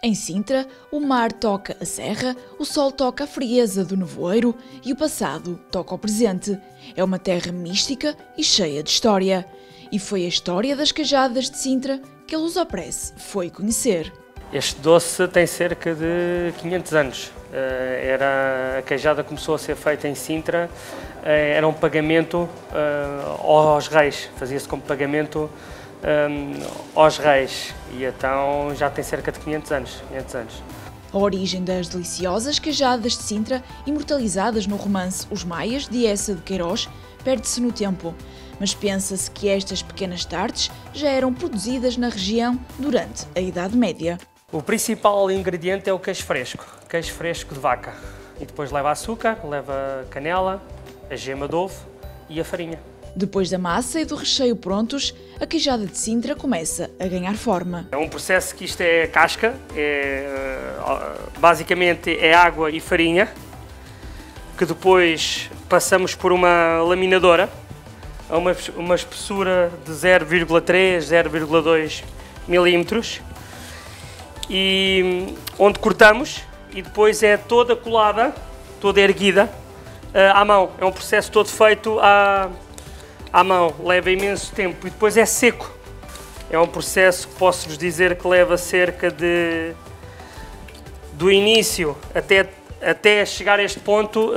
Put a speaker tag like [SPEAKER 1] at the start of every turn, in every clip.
[SPEAKER 1] Em Sintra, o mar toca a serra, o sol toca a frieza do nevoeiro e o passado toca o presente. É uma terra mística e cheia de história. E foi a história das queijadas de Sintra que a Lusopress foi conhecer.
[SPEAKER 2] Este doce tem cerca de 500 anos. A queijada começou a ser feita em Sintra, era um pagamento aos reis, fazia-se como pagamento aos reis, e então já tem cerca de 500 anos.
[SPEAKER 1] A origem das deliciosas queijadas de Sintra, imortalizadas no romance Os Maias, de Eça de Queiroz, perde-se no tempo, mas pensa-se que estas pequenas tartes já eram produzidas na região durante a Idade Média.
[SPEAKER 2] O principal ingrediente é o queijo fresco de vaca, e depois leva açúcar, leva canela, a gema de ovo e a farinha.
[SPEAKER 1] Depois da massa e do recheio prontos, a queijada de Sintra começa a ganhar forma.
[SPEAKER 2] É um processo que isto é casca, basicamente é água e farinha, que depois passamos por uma laminadora, a uma espessura de 0,3, 0,2 milímetros, e onde cortamos, e depois é toda colada, toda erguida à mão. É um processo todo feito à mão, leva imenso tempo e depois é seco. É um processo que posso-vos dizer que leva cerca de, do início até chegar a este ponto,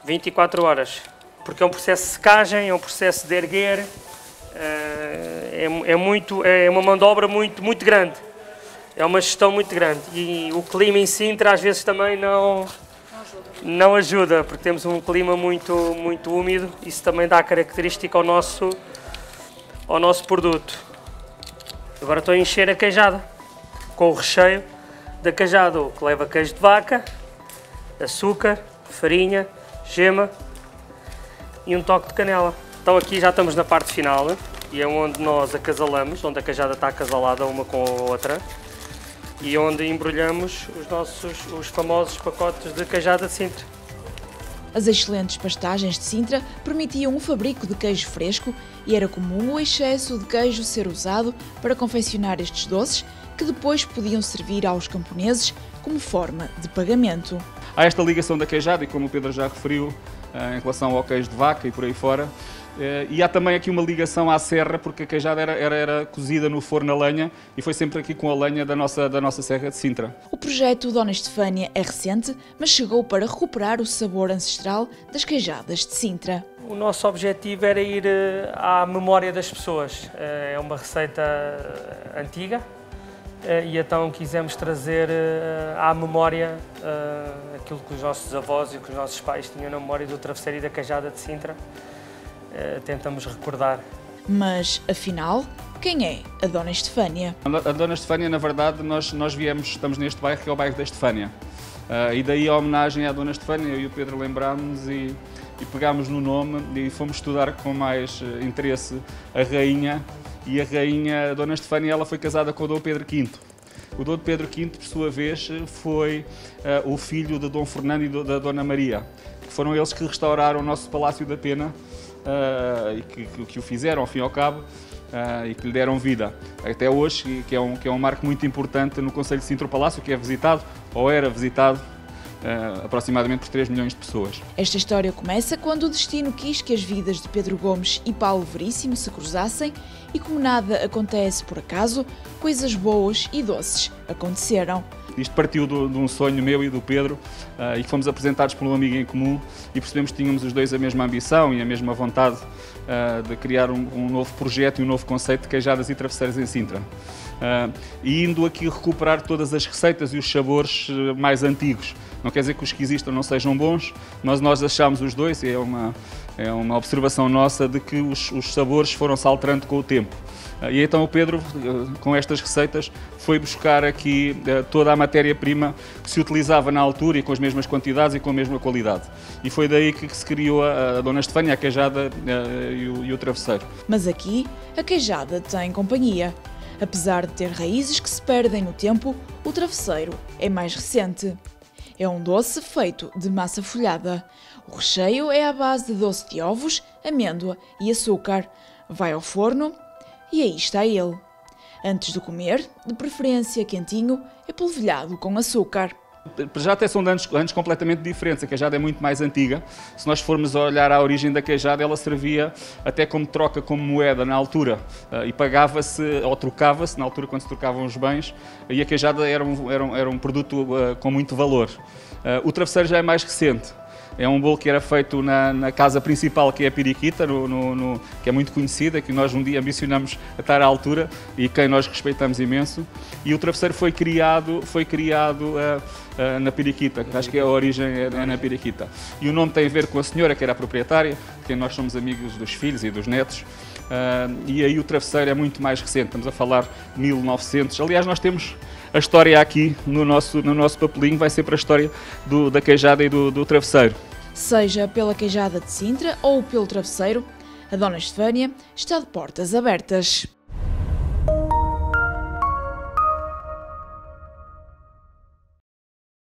[SPEAKER 2] 24 horas. Porque é um processo de secagem, é um processo de erguer, é uma mão de obra muito grande. É uma gestão muito grande e o clima em Sintra às vezes também não ajuda, porque temos um clima muito úmido, isso também dá característica ao nosso produto. Agora estou a encher a queijada com o recheio da queijada, que leva queijo de vaca, açúcar, farinha, gema e um toque de canela. Então aqui já estamos na parte final e é onde nós acasalamos, onde a queijada está acasalada uma com a outra, e onde embrulhamos os famosos pacotes de queijada de Sintra.
[SPEAKER 1] As excelentes pastagens de Sintra permitiam o fabrico de queijo fresco e era comum o excesso de queijo ser usado para confeccionar estes doces, que depois podiam servir aos camponeses como forma de pagamento.
[SPEAKER 3] Há esta ligação da queijada, e como o Pedro já referiu, em relação ao queijo de vaca e por aí fora. E há também aqui uma ligação à serra, porque a queijada era cozida no forno a lenha e foi sempre aqui com a lenha da nossa serra de Sintra.
[SPEAKER 1] O projeto Dona Estefânia é recente, mas chegou para recuperar o sabor ancestral das queijadas de Sintra.
[SPEAKER 2] O nosso objetivo era ir à memória das pessoas. É uma receita antiga e então quisemos trazer à memória aquilo que os nossos avós e que os nossos pais tinham na memória do travesseiro e da queijada de Sintra. Tentamos recordar.
[SPEAKER 1] Mas, afinal, quem é a Dona Estefânia?
[SPEAKER 3] A Dona Estefânia, na verdade, nós estamos neste bairro, que é o bairro da Estefânia. E daí a homenagem à Dona Estefânia, eu e o Pedro lembrámos e pegámos no nome e fomos estudar com mais interesse a rainha. E a rainha, a Dona Estefânia, ela foi casada com o Dom Pedro V. O Dom Pedro V, por sua vez, foi o filho de Dom Fernando e da Dona Maria, que foram eles que restauraram o nosso Palácio da Pena, e que o fizeram, ao fim e ao cabo, e que lhe deram vida até hoje, que é um marco muito importante no concelho de Sintra, o Palácio, que é visitado, ou era visitado, aproximadamente por 3 milhões de pessoas.
[SPEAKER 1] Esta história começa quando o destino quis que as vidas de Pedro Gomes e Paulo Veríssimo se cruzassem e, como nada acontece por acaso, coisas boas e doces aconteceram.
[SPEAKER 3] Isto partiu de um sonho meu e do Pedro, e fomos apresentados por um amigo em comum e percebemos que tínhamos os dois a mesma ambição e a mesma vontade de criar um novo projeto e um novo conceito de queijadas e travesseiros em Sintra. E indo aqui recuperar todas as receitas e os sabores mais antigos. Não quer dizer que os que existam não sejam bons, mas nós achámos os dois, e é uma observação nossa, de que os sabores foram-se alterando com o tempo. E então o Pedro, com estas receitas, foi buscar aqui toda a matéria-prima que se utilizava na altura e com as mesmas quantidades e com a mesma qualidade. E foi daí que se criou a Dona Estefânia, a queijada e o travesseiro.
[SPEAKER 1] Mas aqui, a queijada tem companhia. Apesar de ter raízes que se perdem no tempo, o travesseiro é mais recente. É um doce feito de massa folhada. O recheio é à base de doce de ovos, amêndoa e açúcar. Vai ao forno e aí está ele. Antes de comer, de preferência quentinho, é polvilhado com açúcar.
[SPEAKER 3] Já até são de anos completamente diferentes, a queijada é muito mais antiga. Se nós formos olhar a origem da queijada, ela servia até como troca, como moeda na altura, e pagava-se ou trocava-se, na altura quando se trocavam os bens, e a queijada era um produto com muito valor. O travesseiro já é mais recente. É um bolo que era feito na casa principal, que é a Piriquita, que é muito conhecida, que nós um dia ambicionamos a estar à altura e quem nós respeitamos imenso. E o travesseiro foi criado na Piriquita, acho que a origem é na Piriquita. E o nome tem a ver com a senhora, que era a proprietária, de quem nós somos amigos dos filhos e dos netos. E aí o travesseiro é muito mais recente, estamos a falar de 1900. Aliás, nós temos a história aqui no nosso papelinho, vai ser para a história da queijada e do travesseiro.
[SPEAKER 1] Seja pela queijada de Sintra ou pelo travesseiro, a Dona Estefânia está de portas abertas.